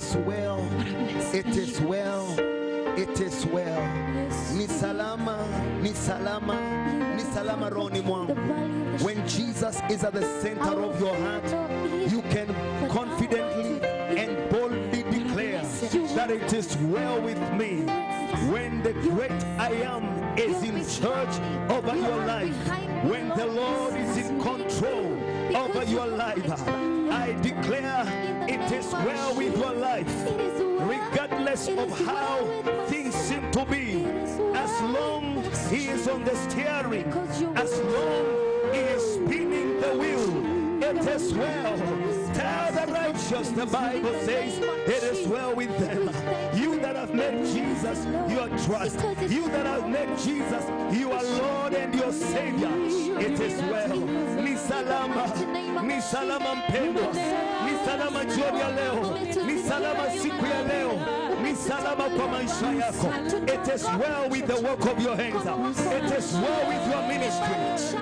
is well. It is well. It is well. Ni salama, ni salama, ni salama rohoni mwangu. When Jesus is at the center of your heart, you can confidently and boldly declare that it is well with me. When the great I am is in charge over your life, when the Lord is in control over your life, I declare it is well with your life, regardless of how things seem to be. As long as He is on the steering, as long as He is spinning the wheel, it is well. Tell the righteous, the Bible says, it is well with them. You that have made Jesus your trust, you that have made Jesus your Lord and your Savior, it is well. Ni salama, ni salama mpendwa, ni salama jioni ya leo, ni salama siku ya leo, ni salama kwa maisha yako. It is well with the work of your hands. It is well with your ministry.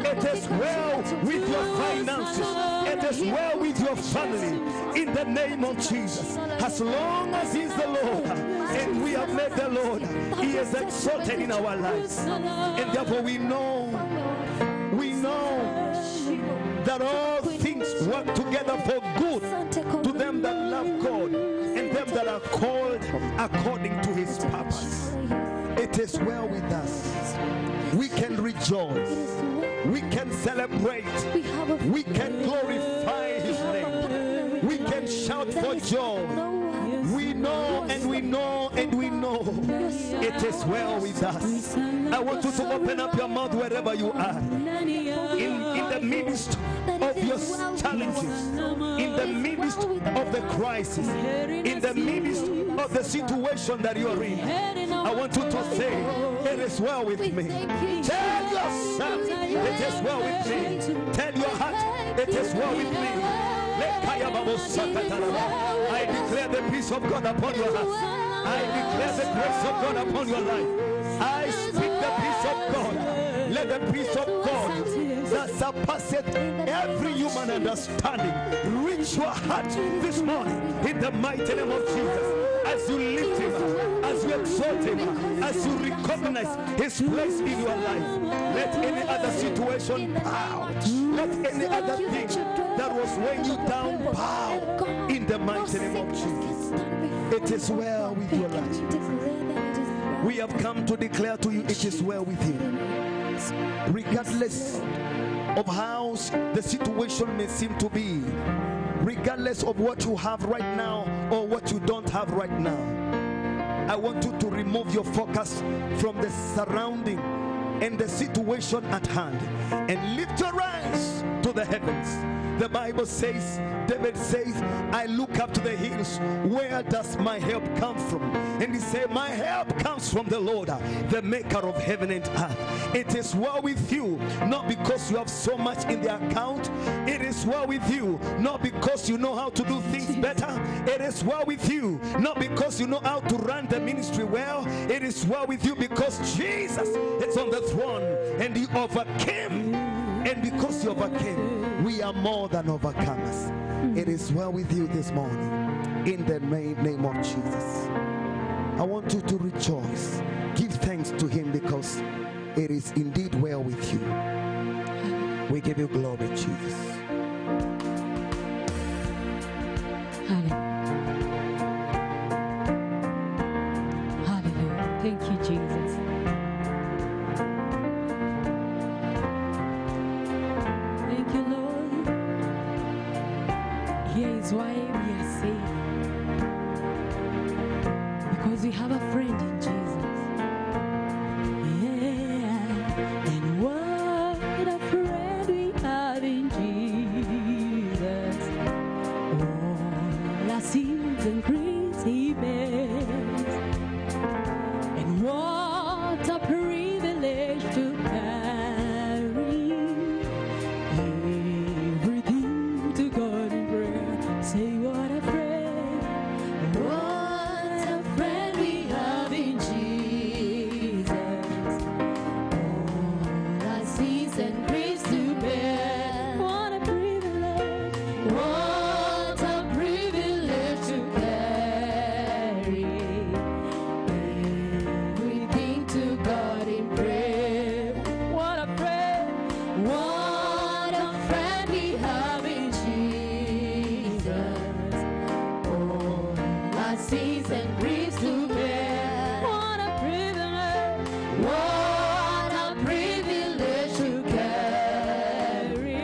It is well with your finances. It is well with your family. In the name of Jesus. As long as He is the Lord and we have met the Lord, He is exalted in our lives. And therefore we know that all things work together for good to them that love God and them that are called according to His purpose. It is well with us. We can rejoice. We can celebrate. We can glorify His name. We can shout for joy. We know and we know and we know it is well with us. I want you to open up your mouth wherever you are. In the midst of your challenges, in the midst of the crisis, in the midst of the situation that you are in, I want you to say, it is well with me. Tell yourself, it is well with me. Tell your heart, it is well with me. I declare the peace of God upon your heart. I declare the grace of God upon your life. I speak the peace of God. Let the peace of God that surpasseth every human understanding reach your heart this morning in the mighty name of Jesus. As you lift Him, as you exalt Him, as you recognize His place in your life, let any other situation bow. Let any other thing that was weighing you down bow in the mighty name of Jesus. It is well with your life. We have come to declare to you, it is well with you. Regardless of how the situation may seem to be, regardless of what you have right now or what you don't have right now, I want you to remove your focus from the surrounding and the situation at hand and lift your eyes to the heavens. The Bible says, David says, I look up to the hills. Where does my help come from? And he said, my help comes from the Lord, the maker of heaven and earth. It is well with you, not because you have so much in the account. It is well with you, not because you know how to do things better. It is well with you, not because you know how to run the ministry well. It is well with you because Jesus is on the throne and He overcame. And because you overcame, we are more than overcomers. It is well with you this morning in the name of Jesus. I want you to rejoice. Give thanks to Him because it is indeed well with you. We give you glory, Jesus. Hallelujah. Thank you, Jesus. Thank you, Lord. Here is why we are saved. Because we have a friend in Jesus. Yeah. And what a friend we have in Jesus. All our sins and griefs He bears. And what a privilege to carry everything to God in prayer. Say what a friend, what a friend we have in Jesus. All our sins and griefs to bear. What a privilege to carry. worries and griefs to bear. What a privilege! What a privilege to carry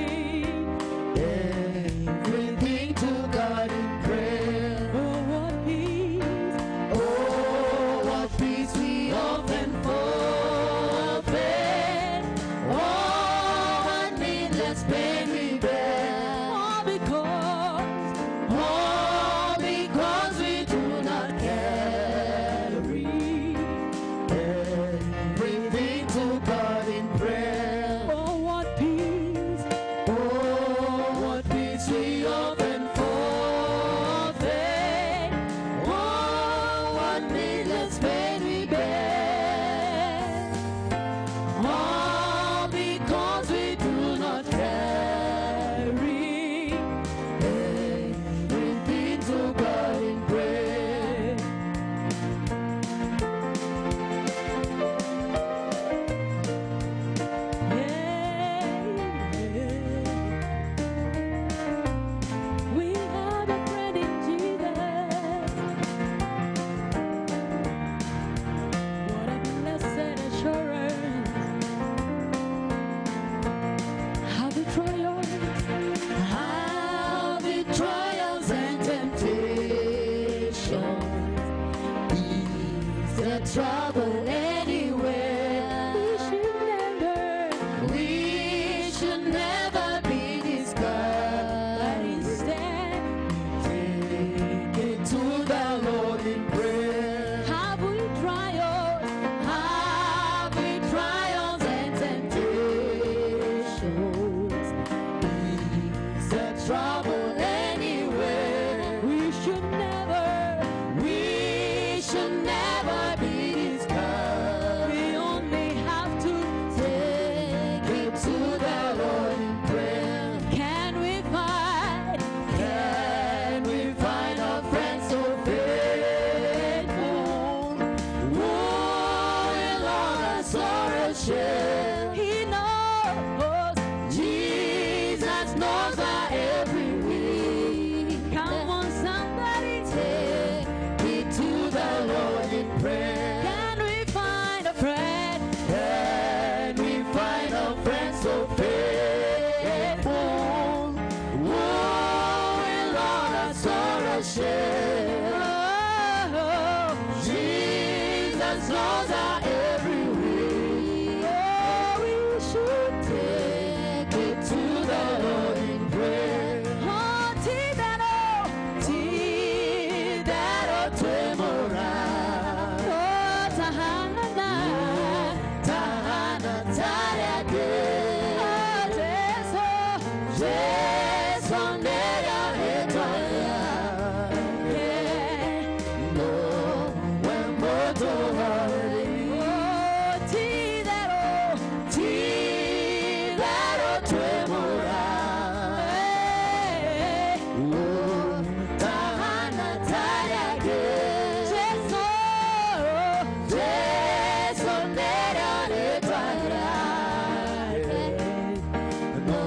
everything to God in prayer. Oh, what peace! Oh, what peace we often forfeit. Oh, what needless pain we bear. All because we do not carry everything to God in prayer. Oh, what peace! Oh, what peace we often forfeit. Oh, what needless pain we bear. All because we do not carry everything to God in prayer. We have a friend in Jesus. What a blessed assurance. How the trials and temptations, ease the trouble anywhere. We should never be discouraged, but instead take it to the Lord in prayer. Have we trials and temptations, ease the trouble anywhere. We should never be discouraged. We only have to take it to the Lord in prayer. Can we find a friend so faithful, who will all our sorrows share? He knows, Jesus knows our every week. Come on, somebody, take it to the Lord in prayer. Can we find a friend? Can we find a friend so faithful, who will all our sorrows share? Oh, Jesus knows our every week. Oh, we should take it to the Lord in prayer. Oh, tidaro twemora. Oh, tahana tariake. Oh, Jesu nera etwaya. No, when moto hari. Oh, tidaro twemora. Oh, tahana tariake. Jesu nera etwaya. No,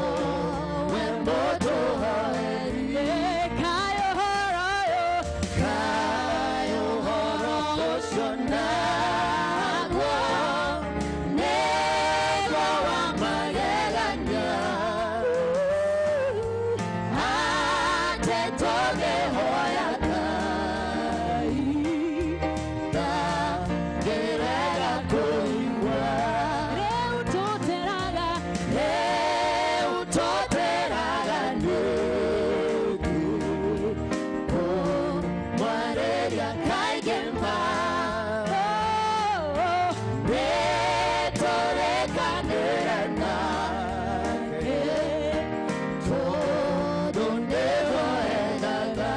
when moto hari. Kayo horo koshonagwa. Nego wa mageganya. Ate toge hoyakai. Da gerega koiwa. Reutoteraga nuku. Oh, mwareria kaigemba. Oh, betoreka nerana. Todo nevo edaga.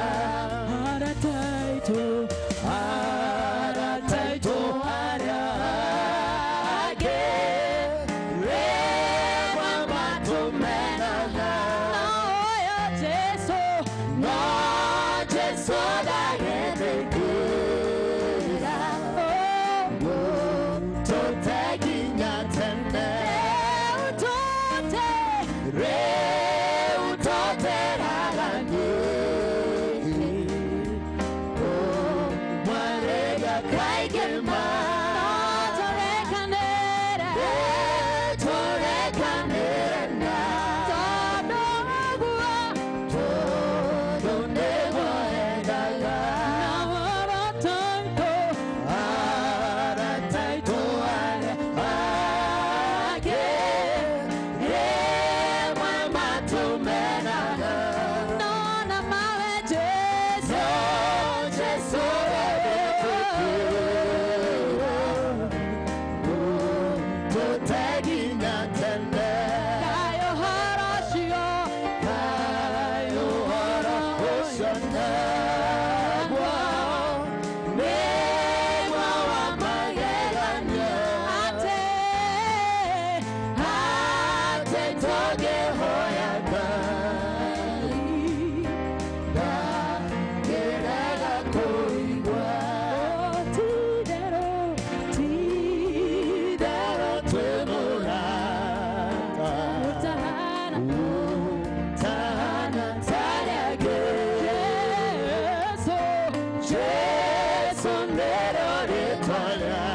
Jason Melody Toya.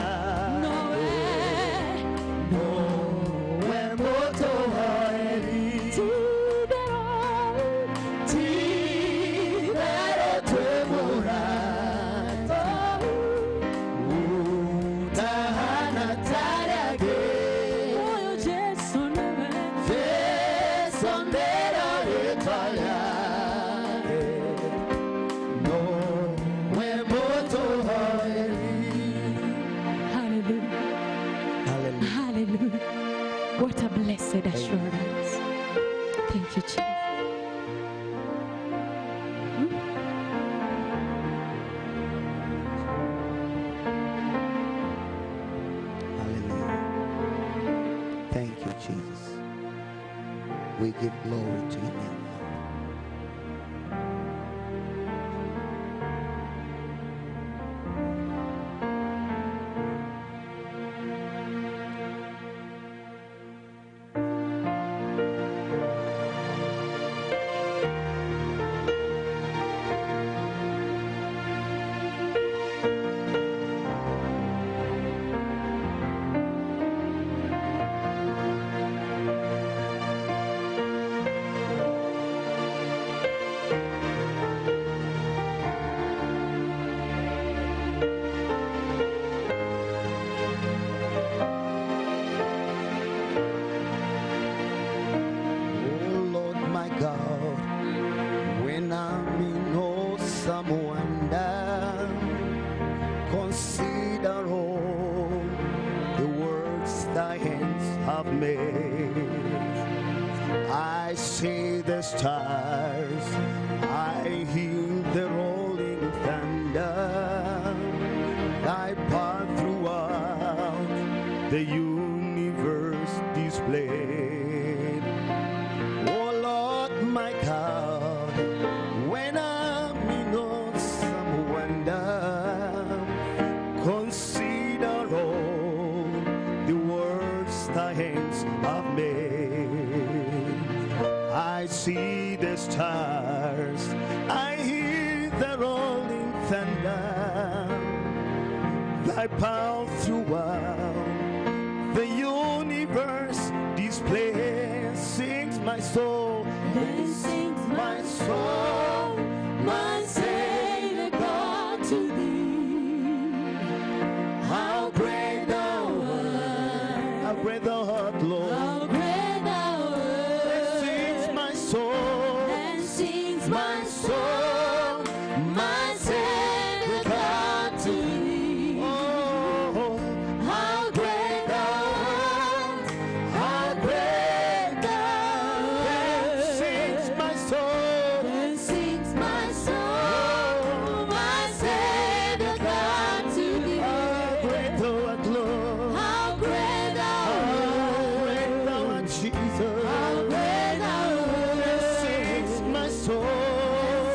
What a blessed assurance. Thank you, Jesus. Hallelujah. Thank you, Jesus. We give glory to your name. I see the stars, I hear the rolling thunder, thy path throughout the universe displayed. Oh Lord my God, when I'm in awesome wonder, consider all the words thy hands have made. I see the stars, I hear the rolling thunder, thy power throughout the universe displays. Sings my soul, Then sings my soul, my Savior God to thee. How great thou art, how great thou art, Lord. how great thou art. Then sings my soul, Then sings my soul, my Savior God to thee. oh, How great thou art, how great thou then art. sings my soul, Then sings my soul, my Savior God to thee. how great thou art, Lord. How great thou How art, great thou art, Jesus. how great thou Then art. sings my soul,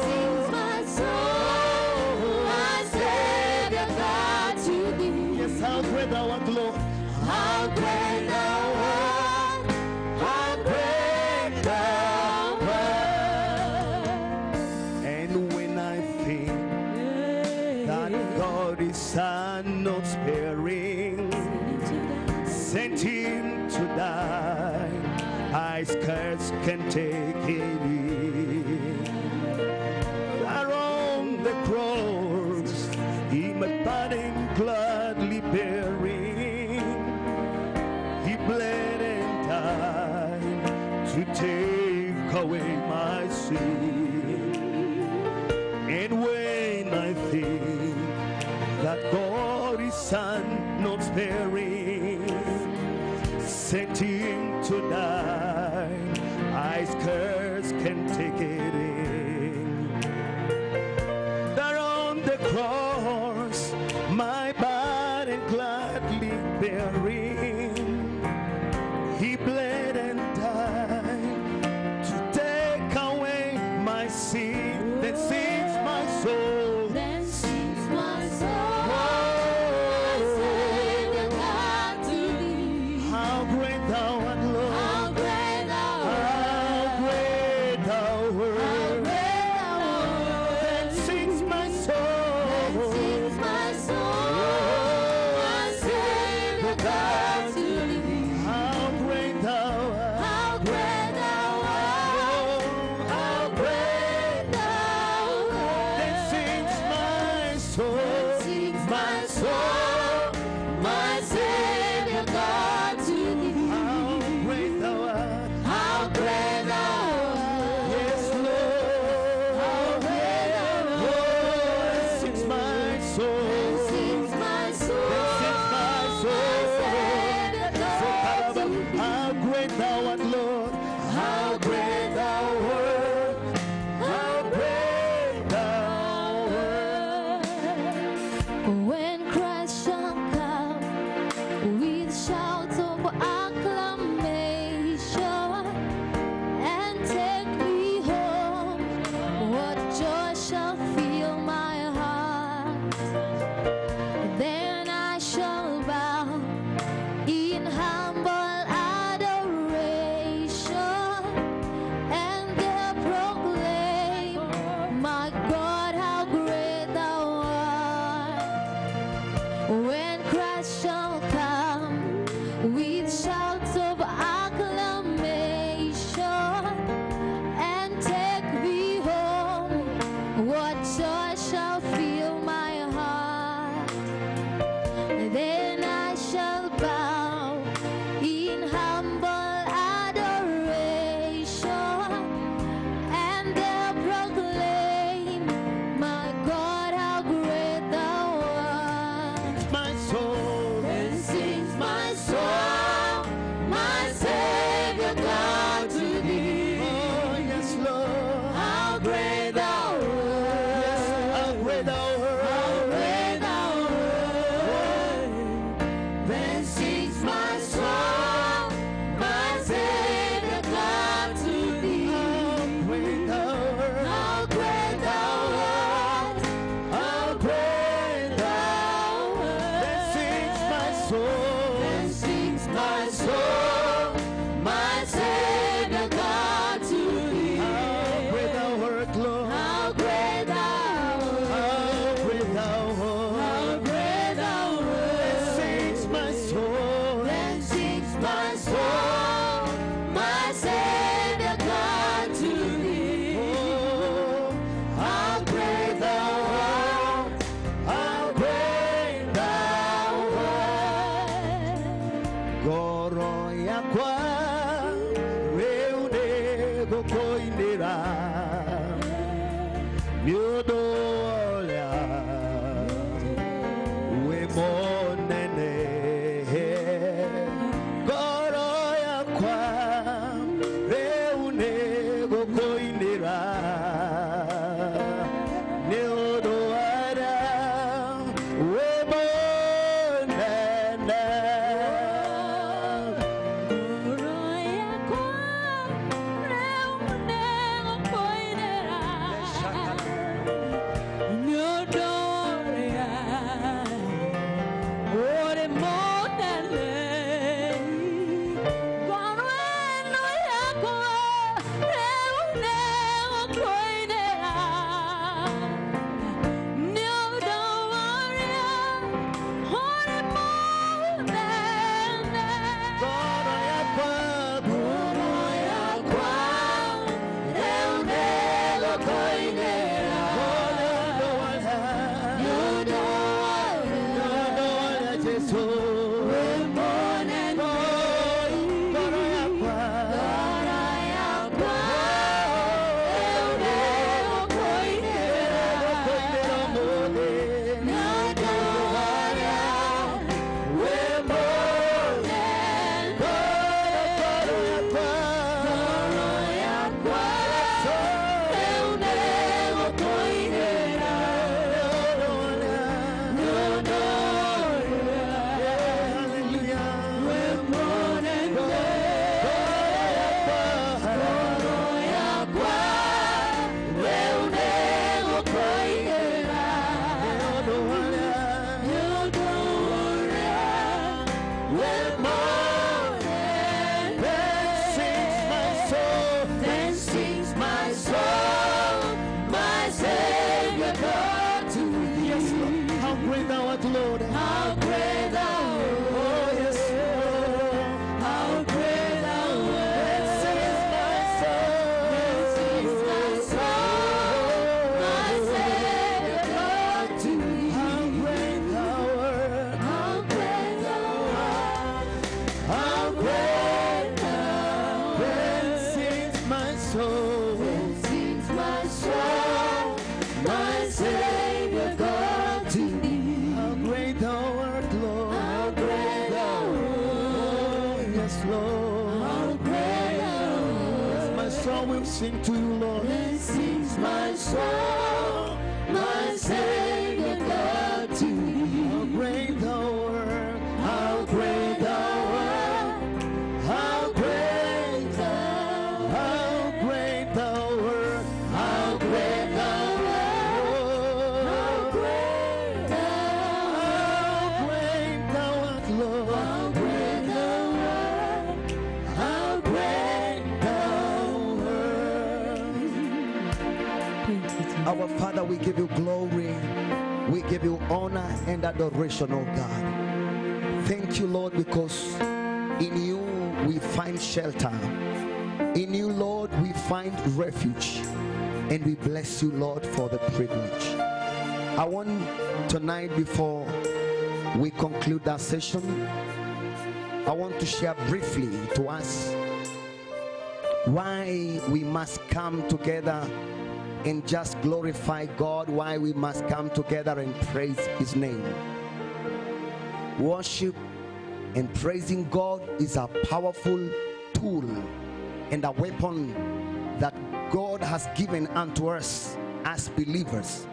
Sings my soul, my Savior God to thee. yes, how great thou art, Lord. How great thou art, how great thou art. And when I think that God is not sparing, sent him to die, I scarce can take it in. There on the cross, he my burden gladly bearing, he bled and died to take away my sin. And when I think that God is not sparing, sent him to die, I scarce can take it in. There on the cross, my burden gladly bearing, he bled and died to take away my sin. That sings my soul. Then sings my soul, my Savior God to thee. How great thou art, Lord. How great thou How art, great thou how art. great thou art. Then sings my soul. Yodoya Wemonene Goroya Kwa Reune Gokoinira Neodoara Wemonene Sing to you, Lord. Then sings my soul, my Savior God to thee. How great thou art, How great thou art, how great thou art, how great thou art, how great thou art, how great thou art, how great thou art, Lord. how great thou art, how great thou Thank you, Jesus. Our Father, we give you glory, we give you honor and adoration, oh God. Thank you, Lord, because in you we find shelter. In you, Lord, we find refuge. And we bless you, Lord, for the privilege. I want tonight, before we conclude that session, I want to share briefly to us why we must come together and just glorify God, why we must come together and praise his name. Worship and praising God is a powerful tool and a weapon that God has given unto us as believers.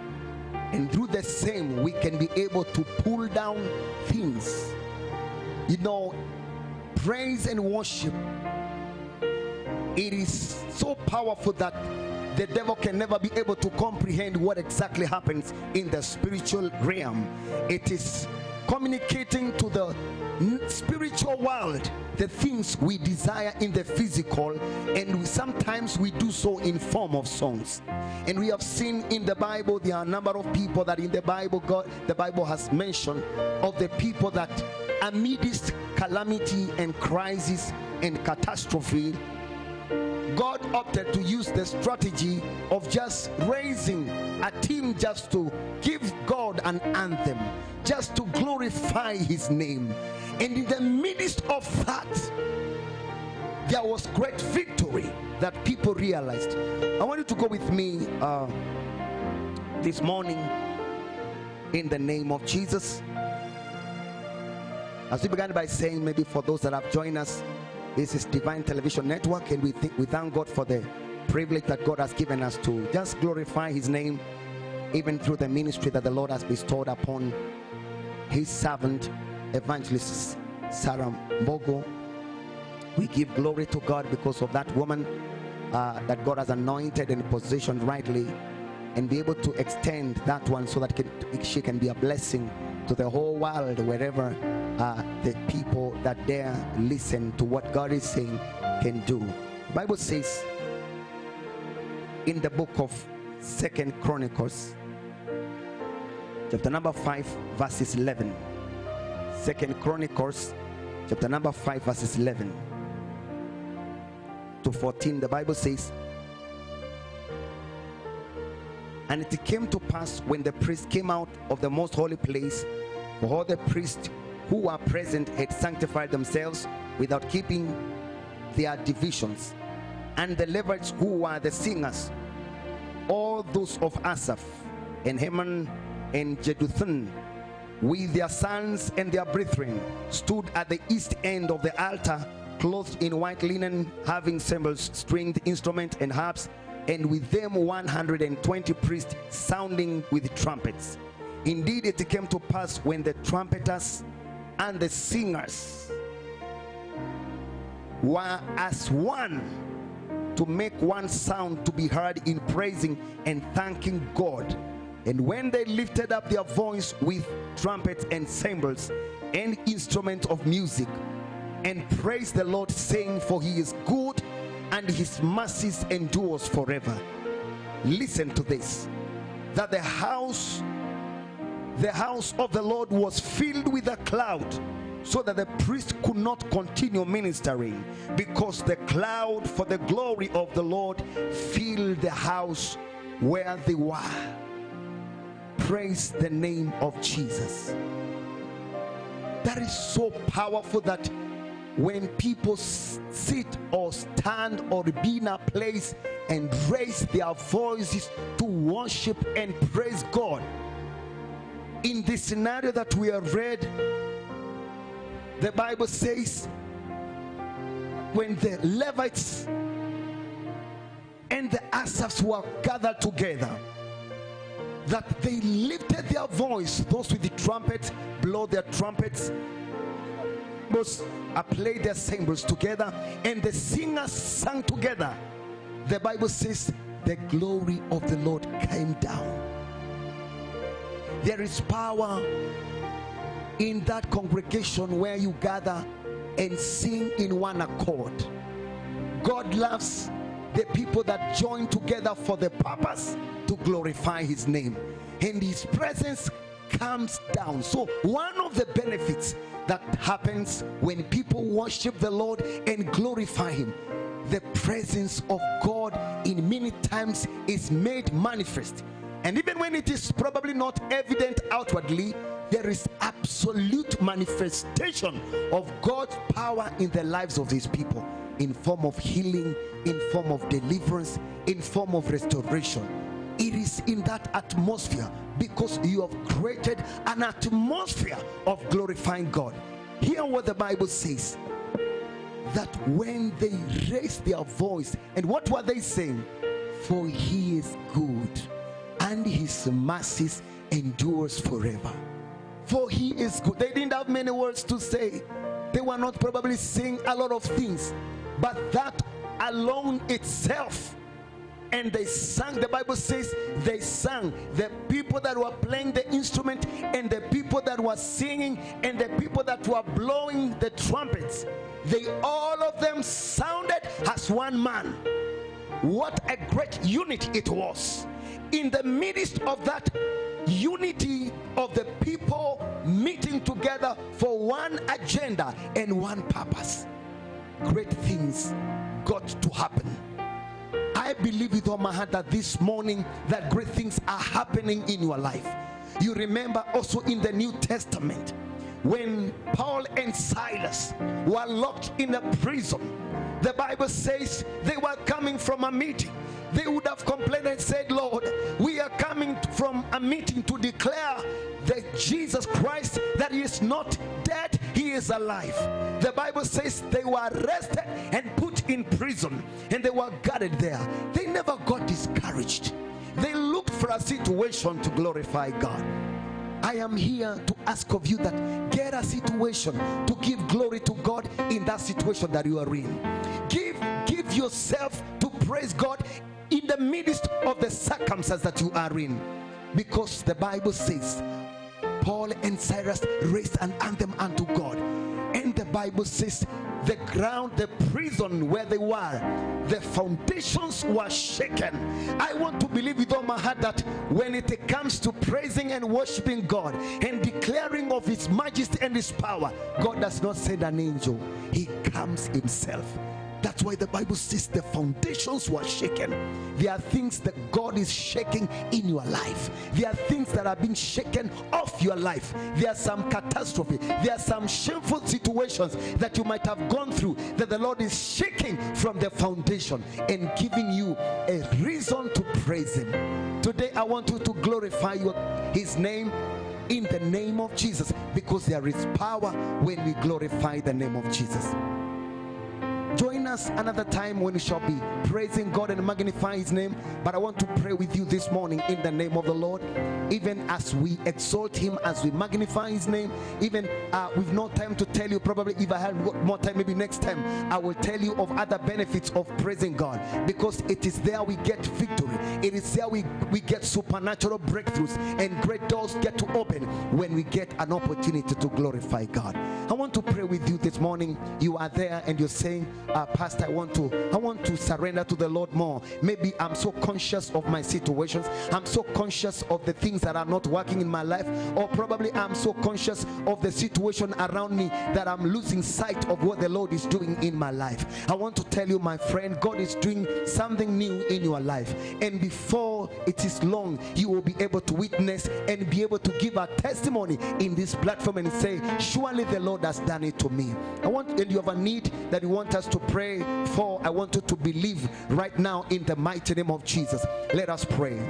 And through the same, we can be able to pull down things. You know, praise and worship, it is so powerful that the devil can never be able to comprehend what exactly happens in the spiritual realm. It is communicating to the spiritual world the things we desire in the physical, and sometimes we do so in form of songs. And we have seen in the Bible, there are a number of people that in the Bible, the Bible has mentioned of the people that amidst calamity and crisis and catastrophe, God opted to use the strategy of just raising a team just to give God an anthem, just to glorify his name. And in the midst of that, there was great victory that people realized. I want you to go with me this morning in the name of Jesus. As we began by saying, maybe for those that have joined us, this is Divine Television Network, and we thank God for the privilege that God has given us to just glorify his name, even through the ministry that the Lord has bestowed upon his servant, Evangelist Sarah Mbogo. We give glory to God because of that woman that God has anointed and positioned rightly, and be able to extend that one so that she can be a blessing to the whole world, wherever the people that dare listen to what God is saying can do. The Bible says in the book of 2 Chronicles, chapter number 5, verses 11. 2 Chronicles, chapter number 5, verses 11 to 14. The Bible says, "And it came to pass when the priest came out of the most holy place, for all the priests who were present had sanctified themselves without keeping their divisions, and the Levites who were the singers, all those of Asaph and Heman and Jeduthun, with their sons and their brethren, stood at the east end of the altar, clothed in white linen, having cymbals, stringed instruments, and harps, and with them 120 priests sounding with trumpets. Indeed, it came to pass when the trumpeters and the singers were as one, to make one sound to be heard in praising and thanking God. And when they lifted up their voice with trumpets and cymbals and instruments of music, and praised the Lord, saying, for he is good, and his mercies endures forever." Listen to this, that the house of the Lord was filled with a cloud, so that the priest could not continue ministering, because the cloud for the glory of the Lord filled the house where they were. Praise the name of Jesus. That is so powerful, that when people sit or stand or be in a place and raise their voices to worship and praise God, in this scenario that we have read, the Bible says when the Levites and the Asaphs were gathered together, that they lifted their voice, those with the trumpets blow their trumpets, play their cymbals together, and the singers sang together. The Bible says the glory of the Lord came down. There is power in that congregation where you gather and sing in one accord. God loves the people that join together for the purpose to glorify his name, and his presence comes down. So one of the benefits that happens when people worship the Lord and glorify him, the presence of God in many times is made manifest. And even when it is probably not evident outwardly, there is absolute manifestation of God's power in the lives of his people, in form of healing, in form of deliverance, in form of restoration. It is in that atmosphere, because you have created an atmosphere of glorifying God. Hear what the Bible says, that when they raised their voice, and what were they saying? For he is good, and his mercies endures forever. For he is good. They didn't have many words to say. They were not probably saying a lot of things, but that alone itself. And they sang, the Bible says they sang, the people that were playing the instrument, and the people that were singing, and the people that were blowing the trumpets, they all of them sounded as one man. What a great unity it was. In the midst of that unity of the people meeting together for one agenda and one purpose, great things got to happen. I believe with all my heart that this morning that great things are happening in your life. You remember also in the New Testament when Paul and Silas were locked in a prison, the Bible says they were coming from a meeting. they would have complained and said, Lord, we are coming from a meeting to declare that Jesus Christ, that he is not dead, he is alive. The Bible says they were arrested and put in prison, and they were guarded there. They never got discouraged. They looked for a situation to glorify God. I am here to ask of you that get a situation to give glory to God in that situation that you are in. Give yourself to praise God in the midst of the circumstances that you are in, because the Bible says Paul and Silas raised an anthem unto God, and the Bible says the ground, the prison where they were, the foundations were shaken. I want to believe with all my heart that when it comes to praising and worshiping God and declaring of his majesty and his power, God does not send an angel, he comes himself. That's why the Bible says the foundations were shaken. There are things that God is shaking in your life. There are things that are being shaken off your life. There are some catastrophe. There are some shameful situations that you might have gone through that the Lord is shaking from the foundation and giving you a reason to praise him. Today I want you to glorify his name in the name of Jesus, because there is power when we glorify the name of Jesus. Join us another time when we shall be praising God and magnify his name. But I want to pray with you this morning in the name of the Lord, even as we exalt him, as we magnify his name. Even with no time to tell you, probably if I had more time, maybe next time I will tell you of other benefits of praising God, because it is there we get victory. It is there we get supernatural breakthroughs, and great doors get to open when we get an opportunity to glorify God. I want to pray with you this morning. You are there and you're saying, Pastor, I want to surrender to the Lord more. Maybe I'm so conscious of my situations. I'm so conscious of the things that are not working in my life, or probably I'm so conscious of the situation around me that I'm losing sight of what the Lord is doing in my life. I want to tell you, my friend, God is doing something new in your life, and before it is long, you will be able to witness and be able to give a testimony in this platform and say, surely the Lord has done it to me. And you have a need that you want us to pray for. I want you to believe right now in the mighty name of Jesus. Let us pray.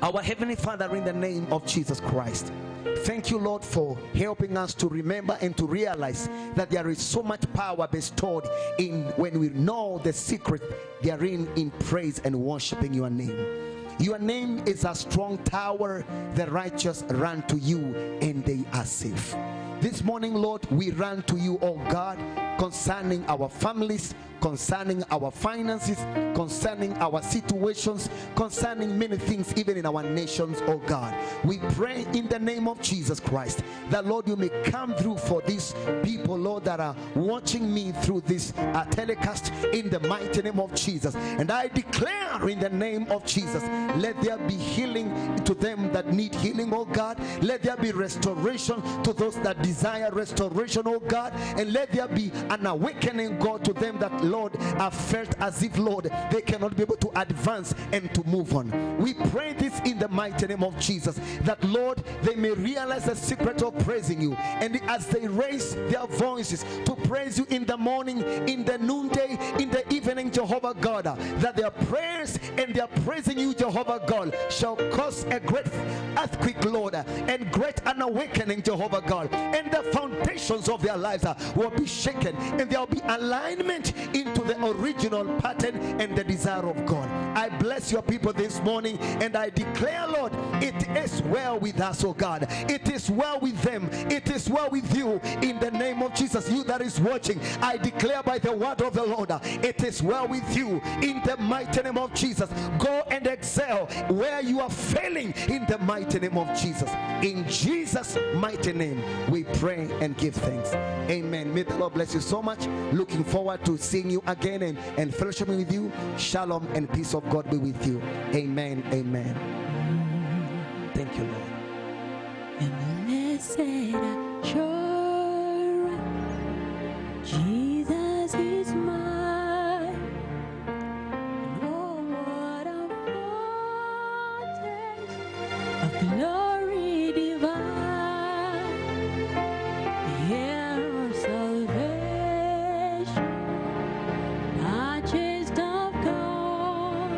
Our Heavenly Father, in the name of Jesus Christ, thank you, Lord, for helping us to remember and to realize that there is so much power bestowed in when we know the secret therein in praise and worshiping your name. Your name is a strong tower. The righteous run to you and they are safe. This morning, Lord, we run to you, oh God, concerning our families, concerning our finances, concerning our situations, concerning many things, even in our nations, oh God. We pray in the name of Jesus Christ that, Lord, you may come through for these people, Lord, that are watching me through this telecast in the mighty name of Jesus. And I declare in the name of Jesus, let there be healing to them that need healing, oh God. Let there be restoration to those that desire restoration, oh God. And let there be an awakening, God, to them that, Lord, have felt as if, Lord, they cannot be able to advance and to move on. We pray this in the mighty name of Jesus, that, Lord, they may realize the secret of praising you, and as they raise their voices to praise you in the morning, in the noonday, in the evening, Jehovah God, that their prayers and their praising you, Jehovah God, shall cause a great earthquake, Lord, and great an awakening, Jehovah God, and the foundations of their lives will be shaken, and there will be alignment into the original pattern and the desire of God. I bless your people this morning, and I declare, Lord, it is well with us, oh God. It is well with them. It is well with you in the name of Jesus. You that is watching, I declare by the word of the Lord, it is well with you in the mighty name of Jesus. Go and excel where you are failing in the mighty name of Jesus. In Jesus' mighty name, we pray and give thanks. Amen. May the Lord bless you so much. Looking forward to seeing you again and fellowshipping with you. Shalom and peace of God be with you. Amen. Amen. Thank you, Lord. And blessed assurance, Jesus is mine. Oh, what a foretaste of glory divine, the heir of salvation, purchased of God,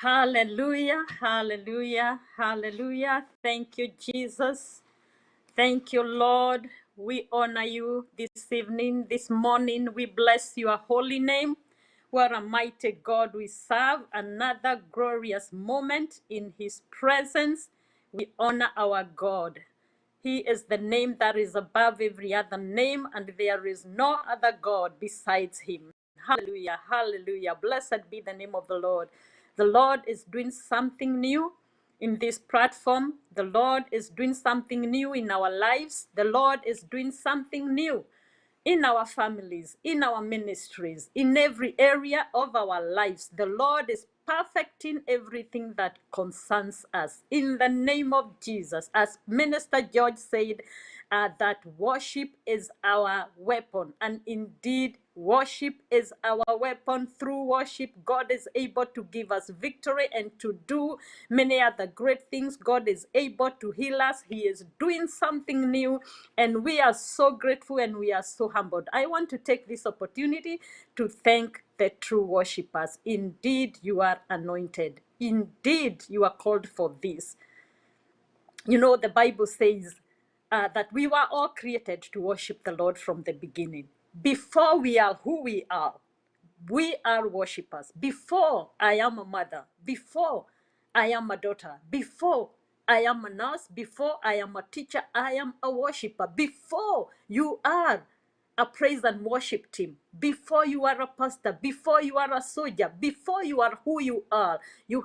Hallelujah, hallelujah, hallelujah. Thank you, Jesus. Thank you, Lord. We honor you this evening, this morning. We bless your holy name. What a mighty God we serve. Another glorious moment in his presence. We honor our God. He is the name that is above every other name, and there is no other God besides him. Hallelujah, hallelujah. Blessed be the name of the Lord. The Lord is doing something new in this platform. The Lord is doing something new in our lives. The Lord is doing something new in our families, in our ministries, in every area of our lives. The Lord is perfecting everything that concerns us. In the name of Jesus, as Minister George said, that worship is our weapon. And indeed, worship is our weapon. Through worship, God is able to give us victory and to do many other great things. God is able to heal us. He is doing something new, and we are so grateful and we are so humbled. I want to take this opportunity to thank the true worshippers. Indeed, you are anointed. Indeed, you are called for this. You know, the Bible says that we were all created to worship the Lord from the beginning. Before we are who we are worshippers. Before I am a mother, before I am a daughter, before I am a nurse, before I am a teacher, I am a worshipper. Before you are a praise and worship team, before you are a pastor, before you are a soldier, before you are who you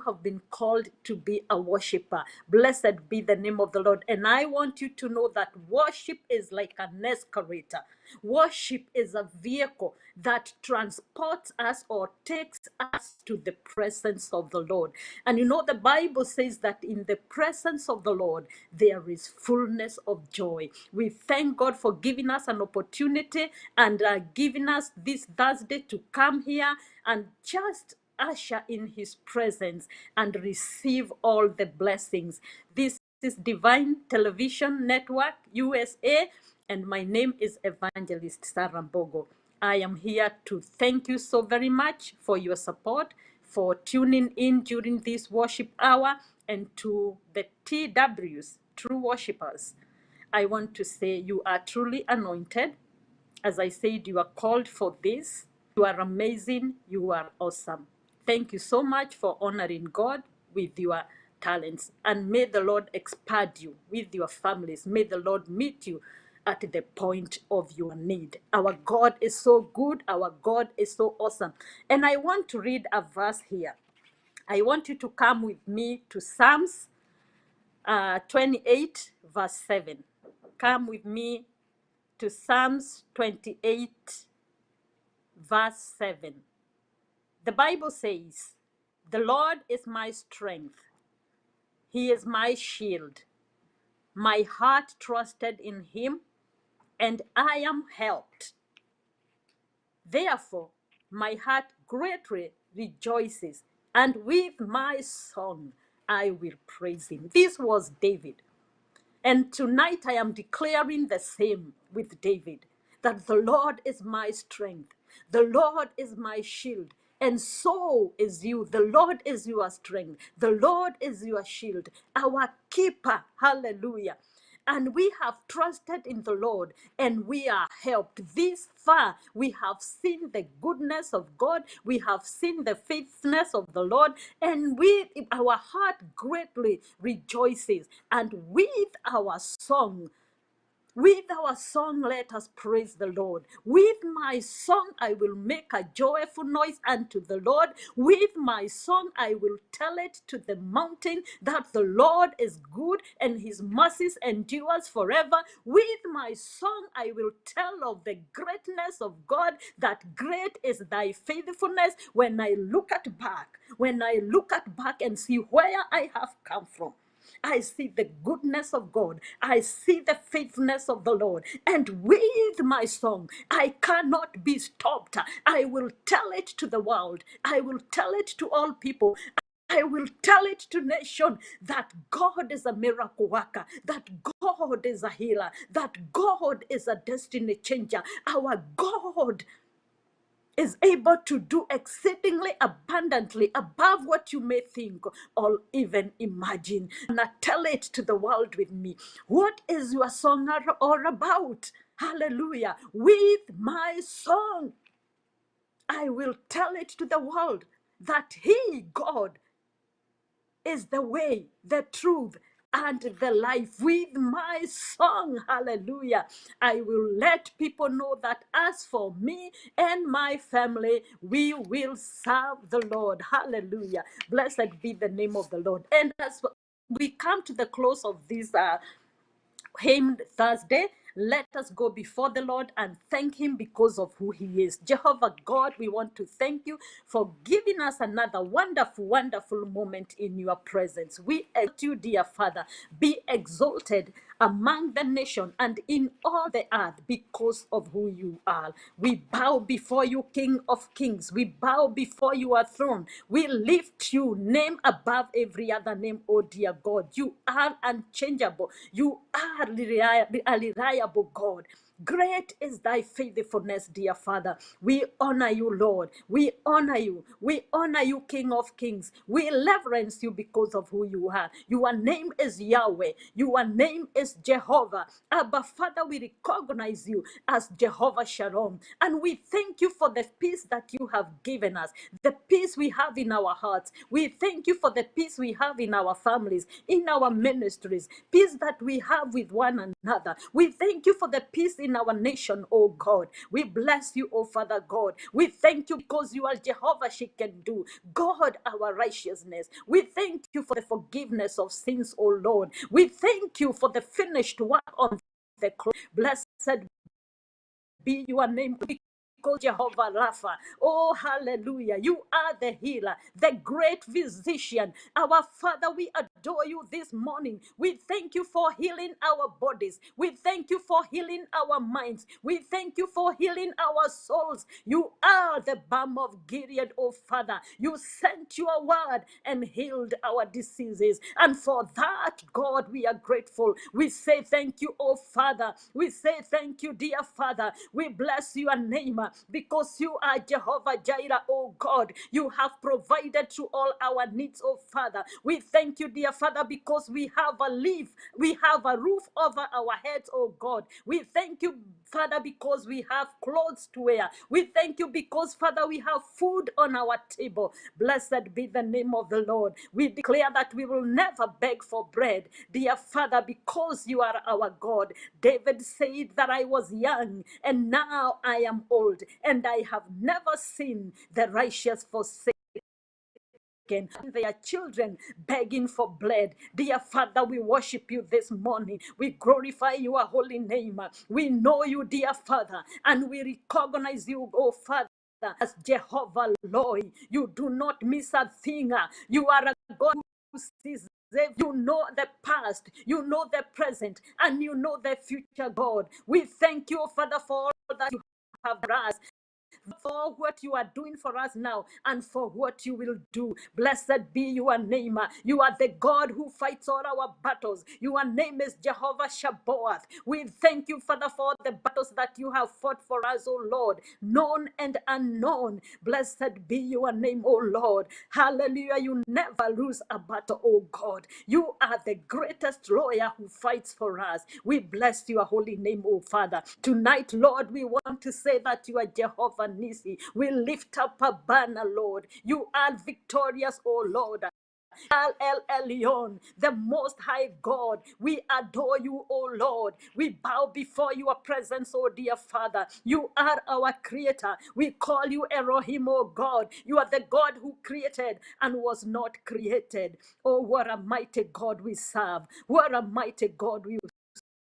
have been called to be a worshiper. Blessed be the name of the Lord. And I want you to know that worship is like an escalator. Worship is a vehicle that transports us or takes us to the presence of the Lord. And you know, the Bible says that in the presence of the Lord, there is fullness of joy. We thank God for giving us an opportunity and giving us this Thursday to come here and just usher in his presence and receive all the blessings. This is Divine Television Network USA, and my name is Evangelist Sarah Mbogo. I am here to thank you so very much for your support, for tuning in during this worship hour, and to the TWs, true worshippers. I want to say you are truly anointed. As I said, you are called for this. You are amazing. You are awesome. Thank you so much for honoring God with your talents. And may the Lord expand you with your families. May the Lord meet you at the point of your need. Our God is so good. Our God is so awesome. And I want to read a verse here. I want you to come with me to Psalms 28, verse 7. Come with me to Psalms 28, verse 7. The Bible says, "The Lord is my strength. He is my shield. My heart trusted in him, and I am helped. Therefore, my heart greatly rejoices, and with my song I will praise him." This was David. And tonight I am declaring the same with David, that the Lord is my strength. The Lord is my shield. And so is you. The Lord is your strength. The Lord is your shield, our keeper. Hallelujah. And we have trusted in the Lord and we are helped. This far, we have seen the goodness of God. We have seen the faithfulness of the Lord, and our heart greatly rejoices. And with our song, let us praise the Lord. With my song, I will make a joyful noise unto the Lord. With my song, I will tell it to the mountain that the Lord is good and his mercies endures forever. With my song, I will tell of the greatness of God, that great is thy faithfulness. When I look back and see where I have come from, I see the goodness of God. I see the faithfulness of the Lord. And with my song, I cannot be stopped. I will tell it to the world. I will tell it to all people. I will tell it to nation that God is a miracle worker, that God is a healer, that God is a destiny changer. Our God is able to do exceedingly abundantly above what you may think or even imagine. And I tell it to the world with me. What is your song all about? Hallelujah. With my song, I will tell it to the world that He, God, is the way, the truth, and the life. With my song, hallelujah, I will let people know that as for me and my family, we will serve the Lord. Hallelujah. Blessed be the name of the Lord. And as we come to the close of this hymn Thursday, let us go before the Lord and thank Him because of who He is. Jehovah God, we want to thank you for giving us another wonderful, wonderful moment in your presence. We exalt you, dear Father. Be exalted among the nation and in all the earth because of who you are. We bow before you, King of Kings. We bow before your throne. We lift you, name above every other name, oh dear God. You are unchangeable. You are a reliable God. Great is thy faithfulness, dear Father. We honor you, Lord. We honor you. We honor you, King of Kings. We reverence you because of who you are. Your name is Yahweh. Your name is Jehovah. Abba, Father, we recognize you as Jehovah Shalom. And we thank you for the peace that you have given us, the peace we have in our hearts. We thank you for the peace we have in our families, in our ministries, peace that we have with one another. We thank you for the peace in our nation, oh God. We bless you, oh Father God. We thank you because you are Jehovah Shekenu, God, our righteousness. We thank you for the forgiveness of sins, oh Lord. We thank you for the finished work on the cross. Blessed be your name, because Jehovah Rapha. Oh, hallelujah. You are the healer, the great physician. Our Father, we adore you this morning. We thank you for healing our bodies. We thank you for healing our minds. We thank you for healing our souls. You are the balm of Gilead, oh Father. You sent your word and healed our diseases. And for that, God, we are grateful. We say thank you, oh Father. We say thank you, dear Father. We bless your name because you are Jehovah Jireh, oh God. You have provided to all our needs, oh Father. We thank you, dear Father, because we have a leaf, we have a roof over our heads, oh God. We thank you, Father, because we have clothes to wear. We thank you because, Father, we have food on our table. Blessed be the name of the Lord. We declare that we will never beg for bread, dear Father, because you are our God. David said that I was young and now I am old, and I have never seen the righteous forsaken, their children begging for bread. Dear Father, we worship you this morning. We glorify your holy name. We know you, dear Father, and we recognize you, oh Father, as Jehovah Lord. You do not miss a thing. You are a God who sees. You know the past, you know the present, and you know the future, God. We thank you, Father, for all that you have for us, for what you are doing for us now, and for what you will do. Blessed be your name. You are the God who fights all our battles. Your name is Jehovah Shabbaoth. We thank you, Father, for the battles that you have fought for us, oh Lord, known and unknown. Blessed be your name, oh Lord. Hallelujah. You never lose a battle, oh God. You are the greatest lawyer who fights for us. We bless your holy name, oh Father. Tonight, Lord, we want to say that you are Jehovah Nisi. We lift up a banner, Lord. You are victorious, oh Lord. El Elyon, the most high God. We adore you, O Lord. We bow before your presence, O dear Father. You are our creator. We call you Elohim, O God. You are the God who created and was not created. Oh, what a mighty God we serve. What a mighty God we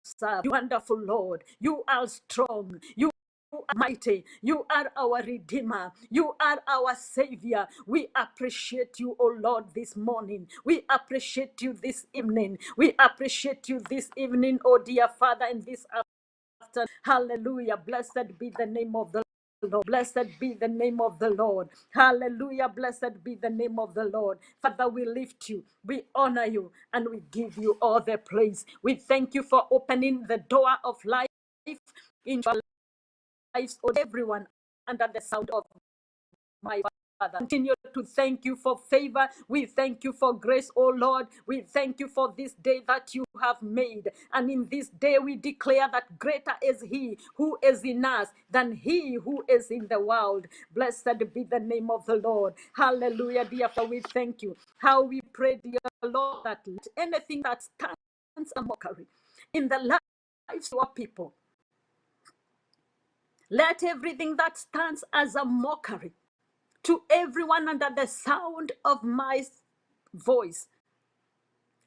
serve. You wonderful Lord. You are strong. You are mighty. You are our Redeemer. You are our Savior. We appreciate you, oh Lord, this morning. We appreciate you this evening. We appreciate you this evening, oh dear Father, and this afternoon. Hallelujah. Blessed be the name of the Lord. Blessed be the name of the Lord. Hallelujah. Blessed be the name of the Lord. Father, we lift you, we honor you, and we give you all the praise. We thank you for opening the door of life into our lives of everyone under the sound of my Father. Continue to thank you for favor. We thank you for grace, oh Lord. We thank you for this day that you have made. And in this day we declare that greater is he who is in us than he who is in the world. Blessed be the name of the Lord. Hallelujah, dear Father. We thank you. How we pray, dear Lord, that let anything that stands a mockery in the lives of our people, let everything that stands as a mockery to everyone under the sound of my voice,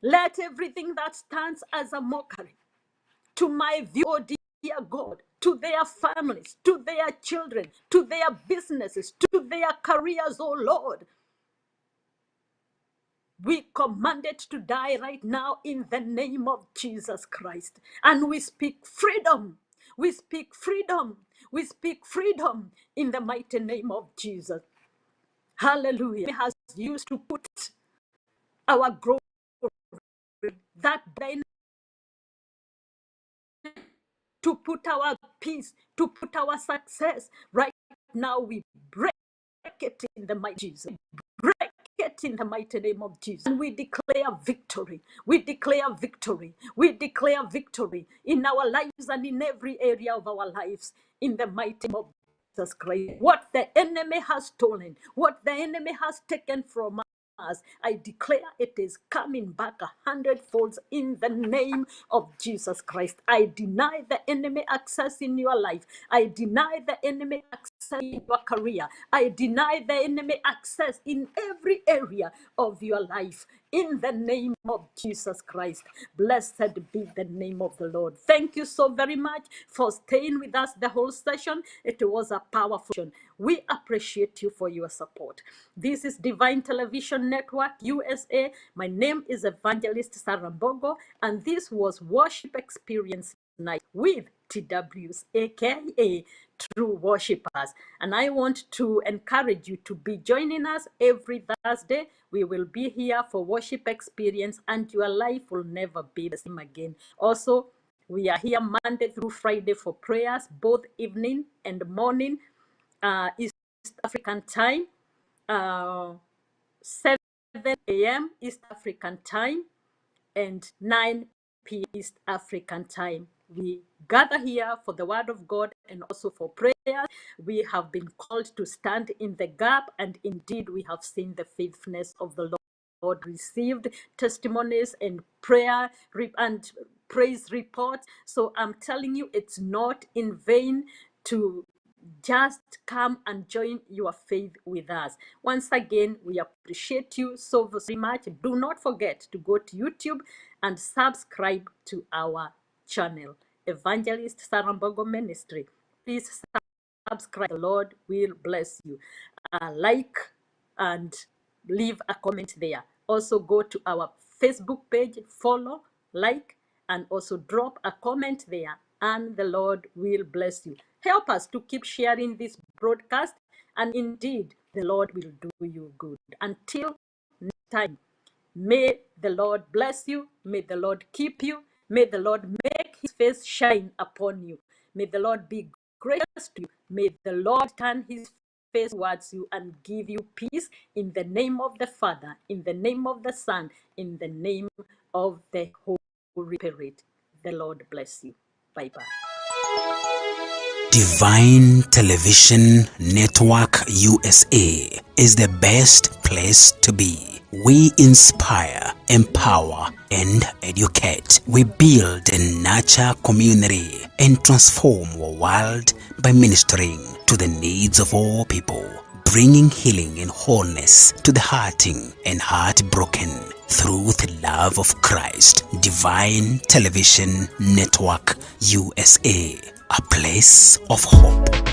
let everything that stands as a mockery to my view, oh dear God, to their families, to their children, to their businesses, to their careers, oh Lord, we command it to die right now in the name of Jesus Christ. And we speak freedom. We speak freedom. We speak freedom in the mighty name of Jesus. Hallelujah. He has used to put our growth, that to put our peace, to put our success. Right now we break it in the mighty Jesus. Break it in the mighty name of Jesus. And we declare victory. We declare victory. We declare victory in our lives and in every area of our lives in the mighty name of Jesus Christ. What the enemy has stolen, what the enemy has taken from us, I declare it is coming back 100-fold in the name of Jesus Christ. I deny the enemy access in your life. I deny the enemy access in your career. I deny the enemy access in every area of your life. In the name of Jesus Christ. Blessed be the name of the Lord. Thank you so very much for staying with us the whole session. It was a powerful session. We appreciate you for your support. This is Divine Television Network USA. My name is Evangelist Sarah Mbogo, and this was Worship Experience Night with TWs, aka True Worshippers. And I want to encourage you to be joining us every Thursday. We will be here for worship experience, and your life will never be the same again. Also, we are here Monday through Friday for prayers, both evening and morning, East African time, 7 a.m. East African time, and 9 p.m. East African time. We gather here for the word of God and also for prayer. We have been called to stand in the gap, and indeed we have seen the faithfulness of the Lord, received testimonies and prayer and praise reports. So I'm telling you, it's not in vain to just come and join your faith with us. Once again, we appreciate you so very much. Do not forget to go to YouTube and subscribe to our channel, Evangelist Sarah Mbogo Ministry. Please subscribe. The Lord will bless you. Like and leave a comment there. Also go to our Facebook page, follow, like, and also drop a comment there, and the Lord will bless you. Help us to keep sharing this broadcast, and indeed the Lord will do you good. Until next time, may the Lord bless you, may the Lord keep you, may the Lord make his face shine upon you, may the Lord be gracious to you, may the Lord turn his face towards you and give you peace, in the name of the Father, in the name of the Son, in the name of the Holy Spirit. The Lord bless you. Bye-bye. Divine Television Network USA is the best place to be. We inspire, empower, and educate. We build and nurture community and transform our world by ministering to the needs of all people, bringing healing and wholeness to the hurting and heartbroken through the love of Christ. Divine Television Network USA, a place of hope.